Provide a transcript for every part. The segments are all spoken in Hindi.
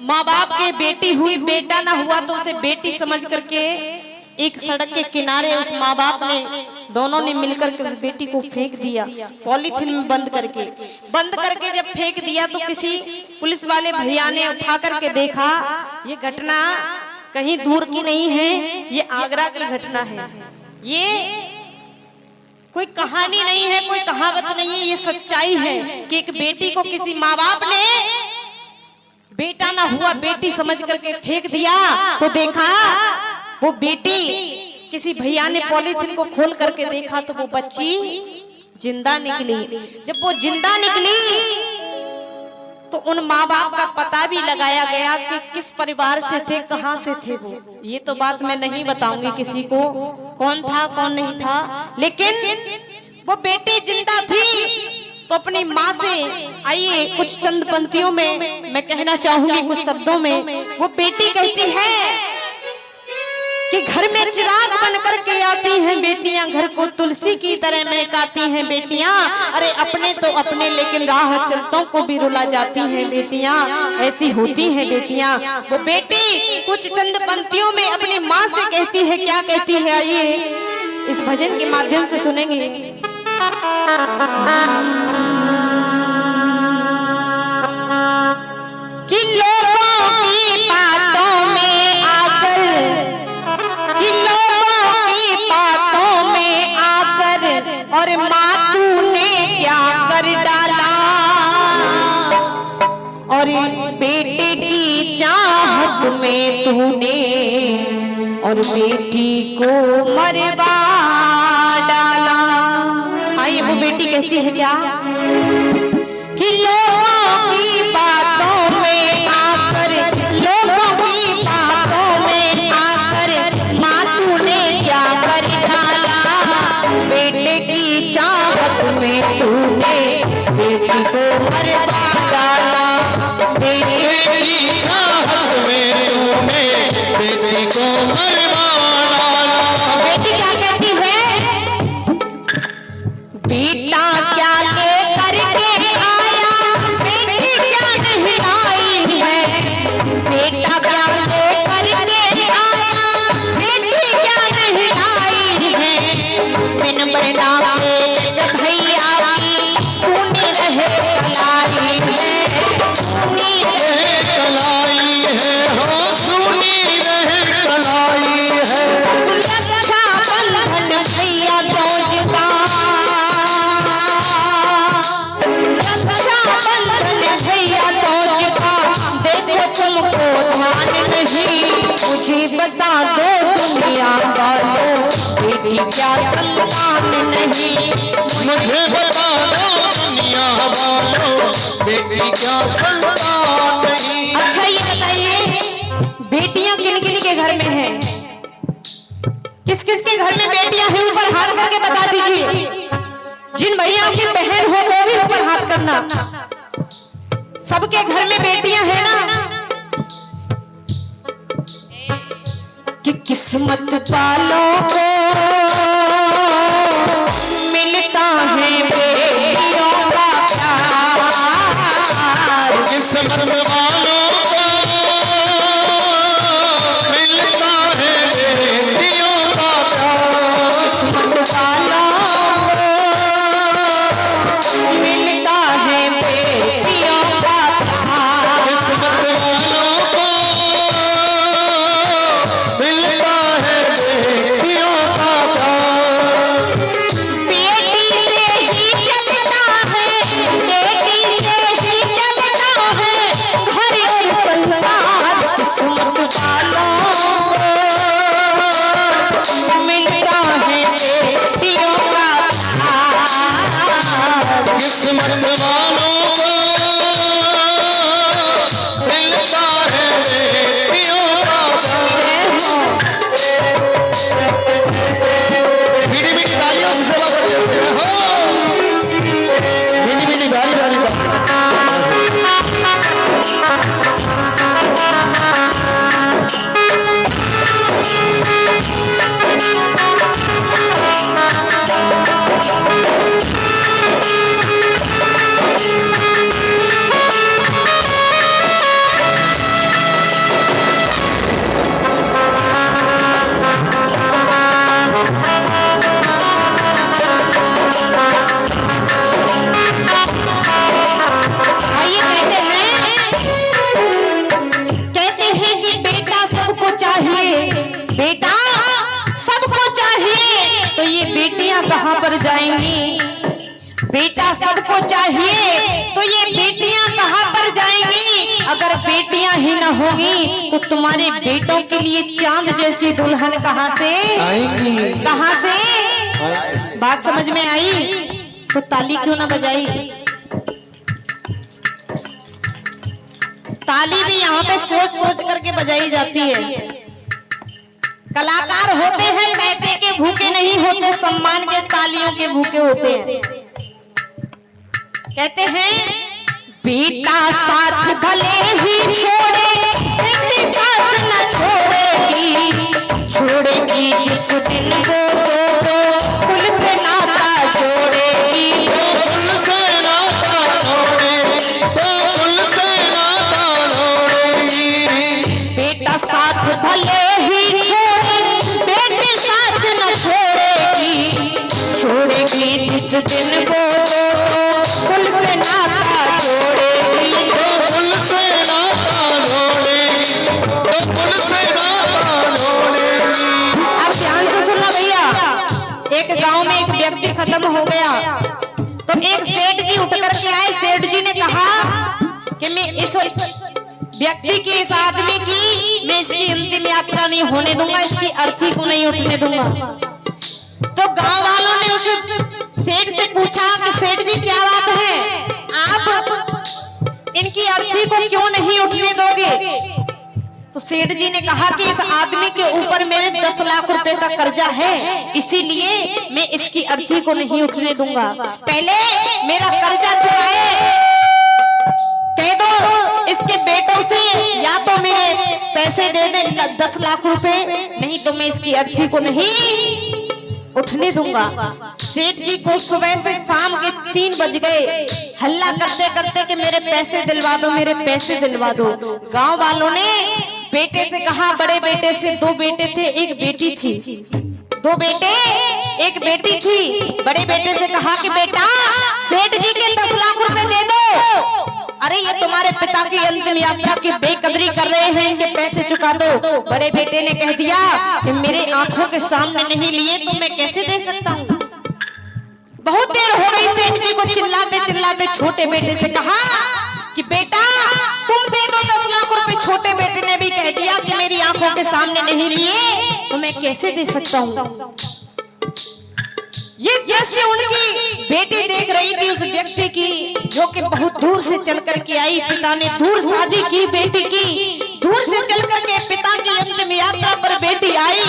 माँ बाप के बेटी हुई, बेटा ना हुआ तो उसे बेटी समझ करके एक सड़क के किनारे उस माँ बाप ने दोनों ने मिलकर के उस बेटी को फेंक दिया, पॉलीथिन में बंद करके जब फेंक दिया तो किसी पुलिस वाले भैया ने उठा करके देखा, ये घटना कहीं दूर की नहीं है, ये आगरा की घटना है। ये कोई कहानी नहीं है, कोई कहावत नहीं है, ये सच्चाई है कि एक बेटी को किसी माँ बाप ने बेटा ना हुआ बेटी समझ करके फेंक दिया तो देखा वो बेटी, किसी भैया ने पॉलीथिन को खोल करके देखा तो वो बच्ची जिंदा निकली। जब वो जिंदा निकली तो उन माँ बाप का पता भी लगाया गया कि किस परिवार से थे, कहां से थे वो। ये तो बात मैं नहीं बताऊंगी किसी को कौन था कौन नहीं था, लेकिन वो बेटी जिंदा थी तो अपनी माँ से आइए कुछ चंद पंक्तियों में मैं कहना चाहूंगी, कुछ शब्दों में। वो बेटी कहती है कि घर में चिराग बन करके आती हैं बेटियां, घर को तुलसी की तरह महकाती हैं बेटियां। अरे अपने तो अपने लेकिन राह चलतों को भी रुला जाती हैं बेटियां, ऐसी होती हैं बेटियां। वो बेटी कुछ चंद पंक्तियों में अपनी माँ से कहती है, क्या कहती है आइए इस भजन के माध्यम से सुनेंगे। कि लोगों की बातों में आकर, कि लोगों की बातों में आकर और माँ तूने क्या कर डाला, और बेटे की चाहत में तूने और बेटी को मरवा डाला। आइए वो बेटी कहती है क्या कि लोगों की बातों में आकर, लोगों की बातों में आकर माँ तूने क्या कर डाला, बेटे की चाहत में तूने बेटी को मरवा डाला, बेटे की चाहत में तूने बेटी को मरवा डाला। बेटी क्या कहती है, बेटा क्या ले करके आया, बेटी क्या नहीं आई है, बेटा क्या ले करके आया, बेटी क्या नहीं आई है। बिन बना के भैया की सुनी रहे कलाई है, सुनी रहे कलाई है, हो सुनी रहे कलाई है। रक्षा बंधन भैया दौज का, रक्षा बंधन भैया दौज का, देखो तुमको ध्यान नहीं, मुझे बता दो दुनिया वालों बेटी क्या संतान नहीं, मुझे बता दो दुनिया वालों बेटी क्या संतान नहीं। अच्छा ये बताइए बेटियां किन किन के घर में हैं, किस किस के घर में बेटियां हैं, ऊपर हाथ करके बता दीजिए। जिन भैया की बहन हो वो भी ऊपर हाथ करना। सबके घर में बेटियां हैं ना। कि किस्मत वालों को मिलता है बेटियों का प्यार, किस्मत वालों को मिलता है बेटियों का प्यार, किस्मत वालों को मिलता है बेटियों का प्यार, किस्मत वालों को मिलता है बेटियों का प्यार। बेटी से ही चलता है, बेटी से ही चलता है घर और संसार, किस्मत वालों को मिलता है बेटियों का प्यार, किस्मत वालों को मिलता है बेटियों का प्यार। मीठी मीठी तालियों से सेवा करते हो, मीठी मीठी गाली वाली तालियां। पर जाएंगी? बेटा सबको चाहिए तो ये बेटियां कहाँ पर जाएंगी? अगर बेटियां ही न होंगी तो तुम्हारे बेटों के लिए चांद जैसी दुल्हन कहाँ से आएंगी? कहाँ से? बात समझ में आई? तो ताली क्यों ना बजाई? ताली भी यहाँ पे सोच सोच करके बजाई जाती है। कलाकार होते हैं पैसे के भूखे नहीं होते, सम्मान के तालियों के भूखे होते हैं। कहते हैं बेटा साथ भले ही छोड़े, बेटी साथ न छोड़ेगी, छोड़ेगी जिस दिन वो कुल से नाता जोड़ेगी, कुल से नाता जोड़ेगी, कुल से नाता जोड़ेगी। बेटा साथ भले ही छोड़े, बेटी साथ न छोड़ेगी, छोड़ेगी जिस दिन वो कुल से नाता जोड़ेगी, कुल से नाता जोड़ेगी, कुल से नाता जोड़ेगी। अब ध्यान से सुनना भैया, एक गांव में एक व्यक्ति खत्म हो गया तो एक सेठ जी उठ करके आए। सेठ जी ने कहा कि मैं इस व्यक्ति की, इस आदमी की, मैं इसकी अंतिम यात्रा नहीं होने दूंगा, इसकी अर्थी को नहीं उठने दूंगा। तो गांव वालों ने उस सेठ से पूछा कि सेठ जी क्या बात है, आप इनकी अर्थी को क्यों नहीं उठने दोगे? तो सेठ जी ने कहा कि इस आदमी के ऊपर मेरे 10 लाख रुपए का कर्जा है, इसीलिए मैं इसकी अर्थी को नहीं उठने दूंगा। पहले मेरा कर्जा चुकाए, कह दो इसके बेटों से, या तो मेरे पैसे दे दे 10 लाख रुपए, नहीं तो मैं इसकी अर्थी को नहीं उठने दूंगा। सेठ जी को सुबह से शाम के 3 बज गए, हल्ला करते करते कि मेरे पैसे दिलवा दो, मेरे पैसे दिलवा दो। गांव वालों ने बेटे से कहा, बड़े बेटे से, 2 बेटे थे एक बेटी थी, 2 बेटे एक बेटी थी। बड़े बेटे से कहा कि बेटा सेठ जी के 10 लाख रुपए दे दो। अरे ये तुम्हारे पिता की अंतिम यात्रा की बेकदरी कर रहे हैं, इनके पैसे चुका दो। बड़े बेटे ने कह दिया कि मेरे आंखों के सामने नहीं लिए तो मैं कैसे दे सकता हूँ। बहुत देर हो गई, सेठ जी को चिल्लाते चिल्लाते छोटे बेटे से कहा कि बेटा तुम दे दो 10 लाख रुपए। छोटे बेटे ने भी कह दिया कि मेरी आंखों के सामने नहीं लिए तो मैं कैसे दे सकता हूँ। ये दृश्य उनकी बेटी देख रही थी, उस व्यक्ति की जो कि बहुत दूर से चल करके आई। पिता ने दूर शादी की बेटी की, दूर से चल करके पिता की अंतिम यात्रा पर बेटी आई।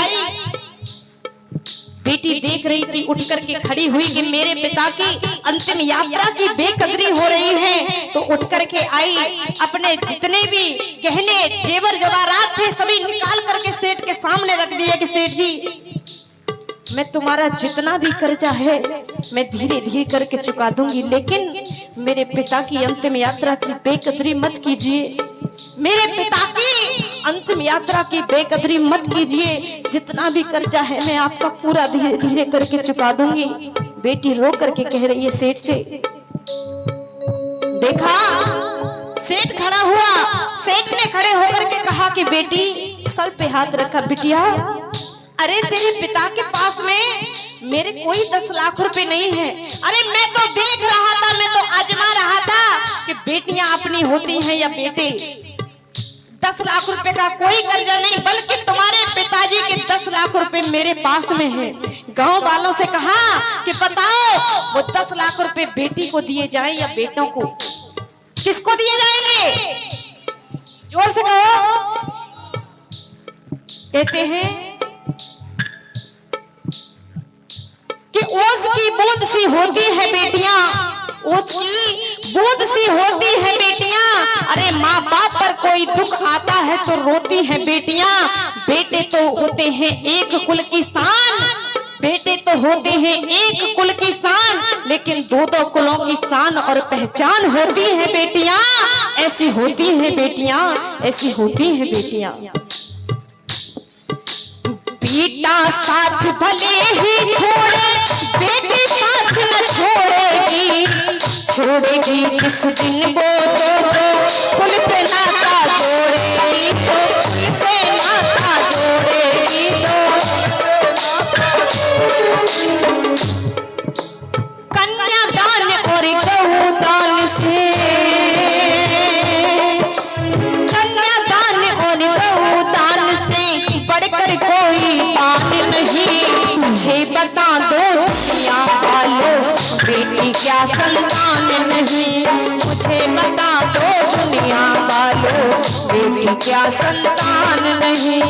बेटी देख रही थी, उठ करके खड़ी हुई कि मेरे पिता की अंतिम यात्रा की बेकदरी हो रही है, तो उठ करके आई। अपने जितने भी गहने जेवर जवाहरात थे सभी निकाल करके सेठ के सामने रख दिए कि सेठ जी मैं तुम्हारा जितना भी कर्जा है मैं धीरे धीरे करके चुका दूंगी, लेकिन मेरे पिता की अंतिम यात्रा की बेकदरी मत कीजिए, मेरे पिता की अंतिम यात्रा की बेकदरी मत कीजिए। जितना भी कर्जा है मैं आपका पूरा धीरे धीरे करके चुका दूंगी। बेटी रो करके कह रही है सेठ से। देखा सेठ खड़ा हुआ, सेठ ने खड़े होकर के कहा कि बेटी सर पे हाथ रखा। बिटिया अरे तेरे पिता के पास में मेरे कोई 10 लाख रुपए नहीं है। अरे मैं तो देख रहा था, मैं तो आजमा रहा था कि बेटियां अपनी होती हैं या बेटे। 10 लाख रुपए का कोई कर्जा नहीं, बल्कि तुम्हारे पिताजी के 10 लाख रुपए मेरे पास में है। गांव वालों से कहा कि बताओ वो 10 लाख रुपए बेटी को दिए जाएं या बेटों को? किसको दिए जाएंगे? जोर से कहो। कहते हैं कि ओस की बूंद सी होती है बेटियां, ओस की बूंद सी होती है बेटियां। अरे माँ बाप पर कोई दुख आता है तो रोती है बेटियां। बेटे तो होते हैं एक कुल की शान, बेटे तो होते हैं एक कुल की शान, लेकिन 2-2 कुलों की शान और पहचान होती है बेटियां। ऐसी होती है बेटियां, ऐसी होती है बेटियां। बेटा साथ भले ही छोड़े, बेटी साथ न छोड़ेगी, छोड़ेगी किस दिन वो कुल से नाता जोड़ेगी, कुल से नाता जोड़ेगी। क्या संतान नहीं, मुझे बता दो दुनिया वालों, बेटी क्या संतान नहीं।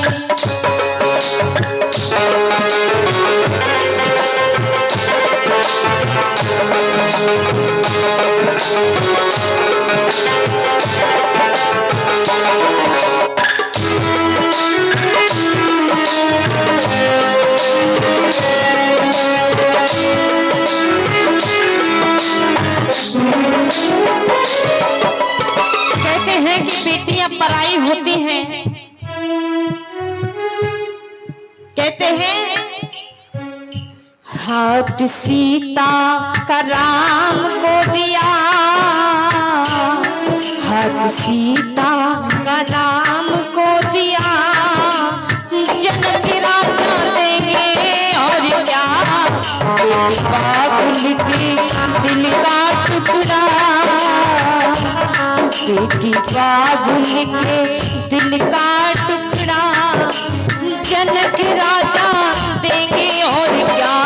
कहते हैं कि बेटियां पराई होती हैं, कहते हैं हाथ सीता का राम को दिया, हाथ सीता का राम को दिया, जनक राजा देंगे और क्या, बेटी बाबुल के दिल का टुकड़ा, बेटी बाबुल के दिल का टुकड़ा, जनक राजा देंगे और क्या,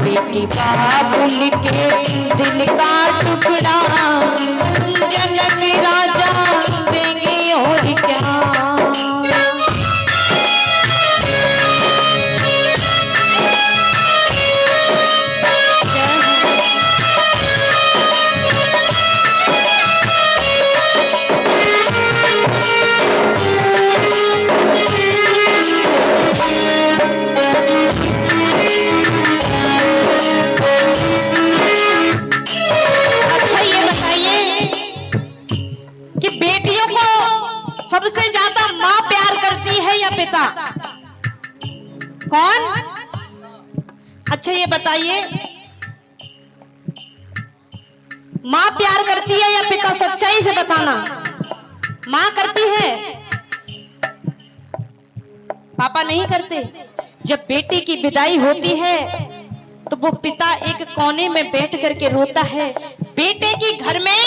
बेटी बाबुल के दिल का टुकड़ा, जनक राजा देंगे और क्या। सबसे ज्यादा माँ प्यार करती है या पिता? कौन? अच्छा ये बताइए, माँ प्यार करती है या पिता? सच्चाई से बताना। माँ करती है, पापा नहीं करते। जब बेटी की विदाई होती है तो वो पिता एक कोने में बैठ करके रोता है। बेटे की घर में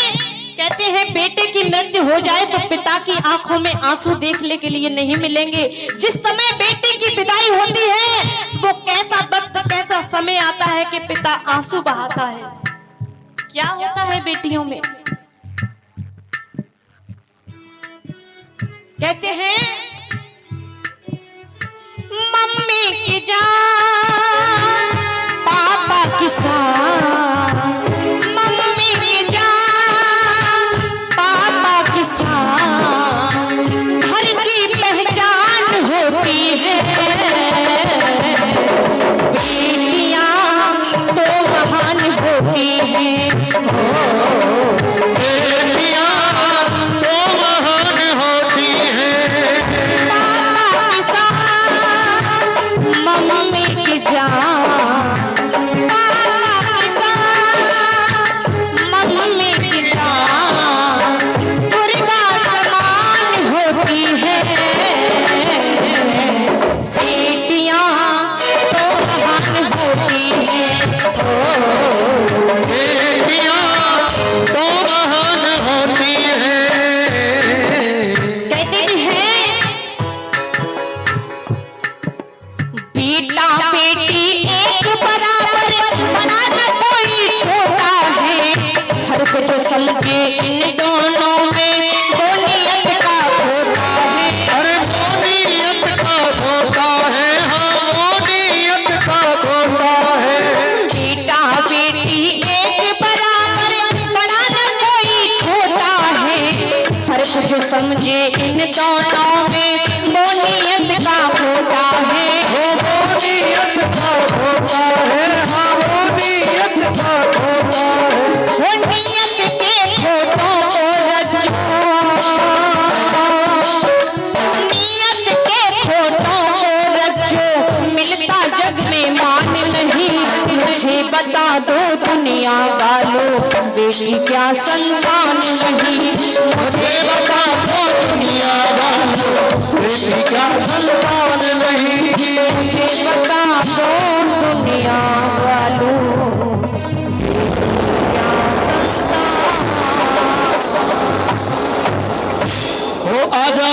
कहते हैं बेटे की मृत्यु हो जाए तो पिता की आंखों में आंसू देखने के लिए नहीं मिलेंगे। जिस समय बेटे की विदाई होती है वो कैसा वक्त, कैसा समय आता है कि पिता आंसू बहाता है। क्या होता है बेटियों में? कहते हैं मम्मी की जान पापा की साथ, मम्मी की जान पापा की साथ, घर की पहचान होती है। बेटियां तो महान होती हैं, बेटियां तो महान होती हैं। पापा की साथ मम्मी की जान, पापा की साथ मम्मी की जान, दुर्गा समान होती है। बेटियां तो महान होती हैं, बेटियां तो महान होती हैं। कहते भी हैं बेटा बेटी एक बराबर, बड़ा न कोई छोटा है। घर को जो समझे इन दोनों में वो नियत का होता है। अरे मोनियत का होता है, हाँ मोनियत का होता है। बेटा बेटी एक बराबर, बड़ा न कोई छोटा है। फर्क जो समझे इन दोनों में वो नियत का होता है। वो मोनियत का होता है, हाँ मोनियत का होता है। वो नियत के फोटो को रचो, नियत के फोटो को रचो, मिलता जग में मान नहीं। मुझे बता दो दुनिया वालों, बेटी क्या संतान नहीं। मुझे बता दो दुनिया वालों, बेटी क्या संतान नहीं। मुझे बता दो दुनिया वालों, बेटी क्या संतान। ओ आजा